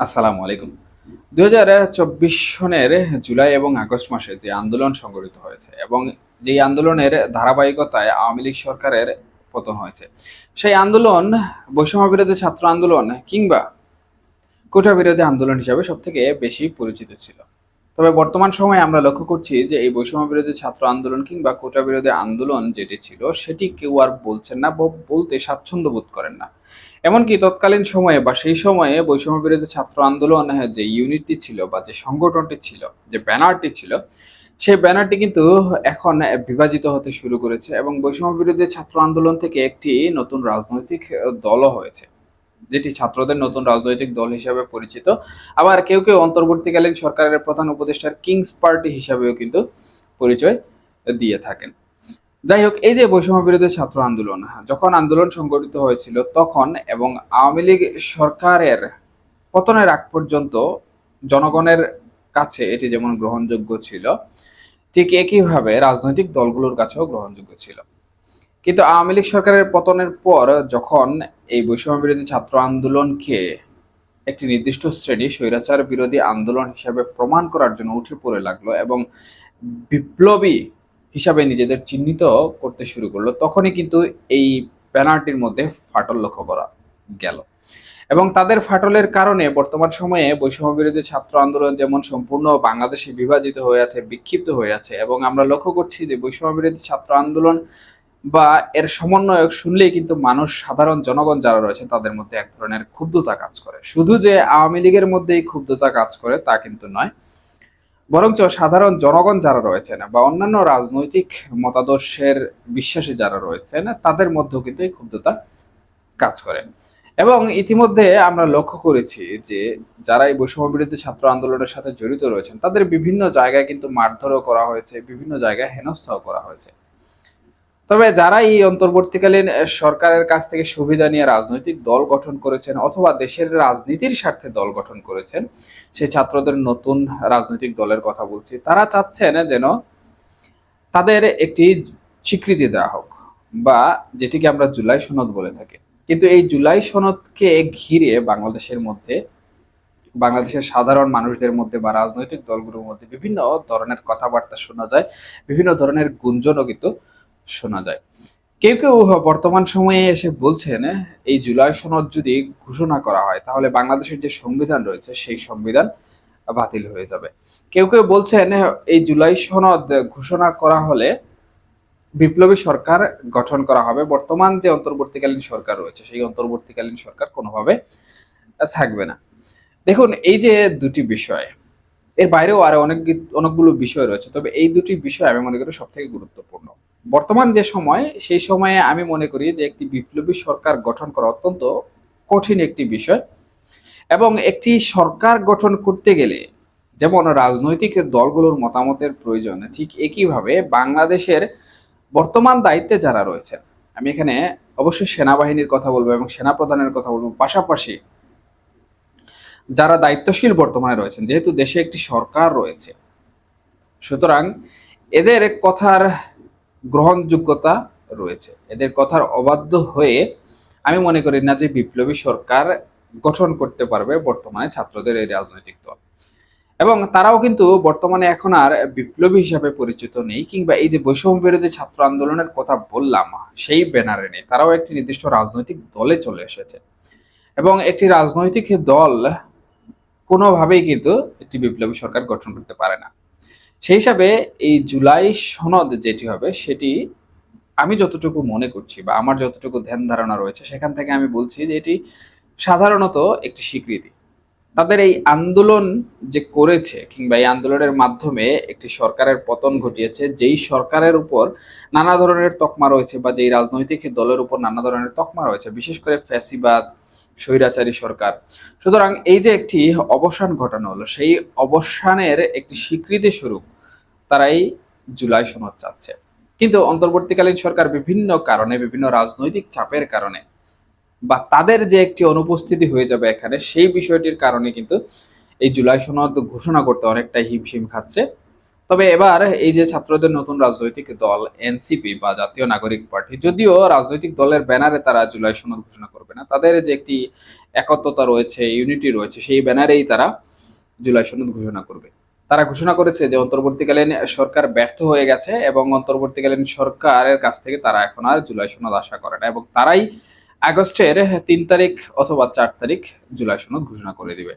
আসসালামু আলাইকুম। ২০২৪ সনের জুলাই এবং আগস্ট মাসে যে আন্দোলন সংগঠিত হয়েছে এবং যেই আন্দোলনের ধারাবাহিকতায় আওয়ামী লীগ সরকারের পতন হয়েছে, সেই আন্দোলন বৈষম্য বিরোধী ছাত্র আন্দোলন কিংবা কোটা বিরোধী আন্দোলন হিসাবে সবথেকে বেশি পরিচিত ছিল। তবে বর্তমান সময়ে আমরা লক্ষ্য করছি যে এই বৈষম্য বিরোধী ছাত্র আন্দোলন কিংবা কোটা বিরোধী আন্দোলন যেটি ছিল সেটি কেউ আর বলছেন না বা বলতে স্বাচ্ছন্দ্য বোধ করেন না। এমনকি তৎকালীন সময়ে বা সেই সময়ে বৈষম্য বিরোধী ছাত্র আন্দোলন যে ইউনিটটি ছিল বা যে সংগঠনটি ছিল, যে ব্যানারটি ছিল, সেই ব্যানারটি কিন্তু এখন বিভাজিত হতে শুরু করেছে এবং বৈষম্য বিরোধী ছাত্র আন্দোলন থেকে একটি নতুন রাজনৈতিক দলও হয়েছে, যেটি ছাত্রদের নতুন রাজনৈতিক দল হিসেবে পরিচিত। আবার কেউ কেউ অন্তর্বর্তীকালীন সরকারের প্রধান উপদেষ্টার কিংস পার্টি হিসাবেও কিন্তু পরিচয় দিয়ে থাকেন। যাই হোক, এই যে বৈষম্য বিরোধী ছাত্র আন্দোলন যখন আন্দোলন সংগঠিত হয়েছিল তখন এবং আওয়ামী লীগ সরকারের পতনের আগ পর্যন্ত জনগণের কাছে এটি যেমন গ্রহণযোগ্য ছিল, ঠিক একইভাবে রাজনৈতিক দলগুলোর কাছেও গ্রহণযোগ্য ছিল। কিন্তু আওয়ামী লীগ সরকারের পতনের পর যখন এই বৈষম্য বিরোধী ছাত্র আন্দোলনকে একটি নির্দিষ্ট শ্রেণী স্বৈরাচার বিরোধী আন্দোলন হিসাবে প্রমাণ করার জন্য উঠে পড়ে লাগলো এবং বিপ্লবী হিসাবে নিজেদের চিহ্নিত করতে শুরু করলো, তখনই কিন্তু এই ব্যানারটির মধ্যে ফাটল লক্ষ্য করা গেল। এবং তাদের ফাটলের কারণে বর্তমান সময়ে বৈষম্য বিরোধী ছাত্র আন্দোলন যেমন সম্পূর্ণ বাংলাদেশে বিভাজিত হয়ে আছে, বিক্ষিপ্ত হয়ে আছে, এবং আমরা লক্ষ্য করছি যে বৈষম্য বিরোধী ছাত্র আন্দোলন বা এর সমন্বয়ক শুনলেই কিন্তু মানুষ, সাধারণ জনগণ যারা রয়েছে তাদের মধ্যে এক ধরনের ক্ষুব্ধতা কাজ করে। শুধু যে আওয়ামী লীগের মধ্যেই ক্ষুব্ধতা কাজ করে তা কিন্তু নয়, বরঞ্চ সাধারণ জনগণ যারা রয়েছেন বা অন্যান্য রাজনৈতিক মতাদর্শের বিশ্বাসী যারা রয়েছেন তাদের মধ্যেও কিন্তু এই ক্ষুব্ধতা কাজ করে। এবং ইতিমধ্যে আমরা লক্ষ্য করেছি যে যারা এই বৈষম্য বিরোধী ছাত্র আন্দোলনের সাথে জড়িত রয়েছেন তাদের বিভিন্ন জায়গায় কিন্তু মারধরও করা হয়েছে, বিভিন্ন জায়গায় হেনস্থাও করা হয়েছে। তবে যারা এই অন্তর্বর্তীকালীন সরকারের কাছ থেকে সুবিধা নিয়ে রাজনৈতিক দল গঠন করেছেন অথবা দেশের রাজনীতির স্বার্থে দল গঠন করেছেন, সেই ছাত্রদের নতুন রাজনৈতিক দলের কথা বলছি, তারা চাচ্ছেন যেন তাদের একটি স্বীকৃতি দেওয়া হোক, বা যেটিকে আমরা জুলাই সনদ বলে থাকি। কিন্তু এই জুলাই সনদকে ঘিরে বাংলাদেশের মধ্যে, বাংলাদেশের সাধারণ মানুষদের মধ্যে বা রাজনৈতিক দলগুলোর মধ্যে বিভিন্ন ধরনের কথাবার্তা শোনা যায়, বিভিন্ন ধরনের গুঞ্জনও কিন্তু শোনা যায়। কেউ কেউ বর্তমান সময়ে এসে বলছেন এই জুলাই সনদ যদি ঘোষণা করা হয় তাহলে বাংলাদেশের যে সংবিধান রয়েছে সেই সংবিধান বাতিল হয়ে যাবে। কেউ কেউ বলছেন এই জুলাই সনদ ঘোষণা করা হলে বিপ্লবী সরকার গঠন করা হবে, বর্তমান যে অন্তর্বর্তীকালীন সরকার রয়েছে সেই অন্তর্বর্তীকালীন সরকার কোনোভাবে থাকবে না। দেখুন, এই যে দুটি বিষয়, এর বাইরেও আরো অনেকগুলো বিষয় রয়েছে, তবে এই দুটি বিষয় আমি মনে করি সব থেকে গুরুত্বপূর্ণ। বর্তমান যে সময়, সেই সময়ে আমি মনে করি যে একটি বিপ্লবী সরকার গঠন করা অত্যন্ত কঠিন একটি বিষয়, এবং একটি সরকার গঠন করতে গেলে যেমন রাজনৈতিক দলগুলোর মতামতের প্রয়োজন, ঠিক একইভাবে বাংলাদেশের বর্তমান দায়িত্বে যারা রয়েছেন, আমি এখানে অবশ্যই সেনাবাহিনীর কথা বলবো এবং সেনাপ্রধানের কথা বলবো, পাশাপাশি যারা দায়িত্বশীল বর্তমানে রয়েছেন, যেহেতু দেশে একটি সরকার রয়েছে, সুতরাং এদের কথার গ্রহণযোগ্যতা রয়েছে। এদের কথার অবাধ্য হয়ে আমি মনে করি না যে বিপ্লবী সরকার গঠন করতে পারবে বর্তমানে ছাত্রদের এই রাজনৈতিক দল। এবং তারাও কিন্তু বর্তমানে এখন আর বিপ্লবী হিসাবে পরিচিত নেই, কিংবা এই যে বৈষম্য বিরোধী ছাত্র আন্দোলনের কথা বললাম সেই ব্যানারে নেই, তারাও একটি নির্দিষ্ট রাজনৈতিক দলে চলে এসেছে। এবং একটি রাজনৈতিক দল কোনোভাবেই কিন্তু একটি বিপ্লবী সরকার গঠন করতে পারে না। সেই হিসাবে এই জুলাই সনদ যেটি হবে সেটি, আমি যতটুকু মনে করছি বা আমার যতটুকু ধ্যান ধারণা রয়েছে সেখান থেকে আমি বলছি যে এটি সাধারণত একটি স্বীকৃতি। তাদের এই আন্দোলন যে করেছে কিংবা এই আন্দোলনের মাধ্যমে একটি সরকারের পতন ঘটিয়েছে, যেই সরকারের উপর নানা ধরনের তকমা রয়েছে বা যেই রাজনৈতিক দলের উপর নানা ধরনের তকমা রয়েছে, বিশেষ করে ফ্যাসিবাদ, স্বৈরাচারী সরকার। সুতরাং এই যে একটি অবসান ঘটানো হলো, সেই অবসানের একটি স্বীকৃতি স্বরূপ তারাই জুলাই সনদ চাচ্ছে। কিন্তু অন্তর্বর্তীকালীন সরকার বিভিন্ন কারণে, বিভিন্ন রাজনৈতিক চাপের কারণে বা তাদের যে একটি অনুপস্থিতি হয়ে যাবে এখানে, সেই বিষয়টির কারণে কিন্তু এই জুলাই সনদ ঘোষণা করতে অনেকটাই হিমশিম খাচ্ছে। তবে এবার এই যে ছাত্রদের নতুন রাজনৈতিক দল এনসিপি বা জাতীয় নাগরিক পার্টি, যদিও রাজনৈতিক দলের ব্যানারে তারা জুলাই সনদ ঘোষণা করবে না, তাদের যে একটি একত্রতা রয়েছে, ইউনিটি রয়েছে, সেই ব্যানারেই তারা জুলাই সনদ ঘোষণা করবে। তারা ঘোষণা করেছে যে অন্তর্বর্তীকালীন সরকার ব্যর্থ হয়ে গেছে এবং অন্তর্বর্তীকালীন সরকারের কাছ থেকে তারা এখন আর জুলাই সনদ আশা করে না, এবং তারাই আগস্টের 3 তারিখ অথবা 4 তারিখ জুলাই সনদ ঘোষণা করে দিবে।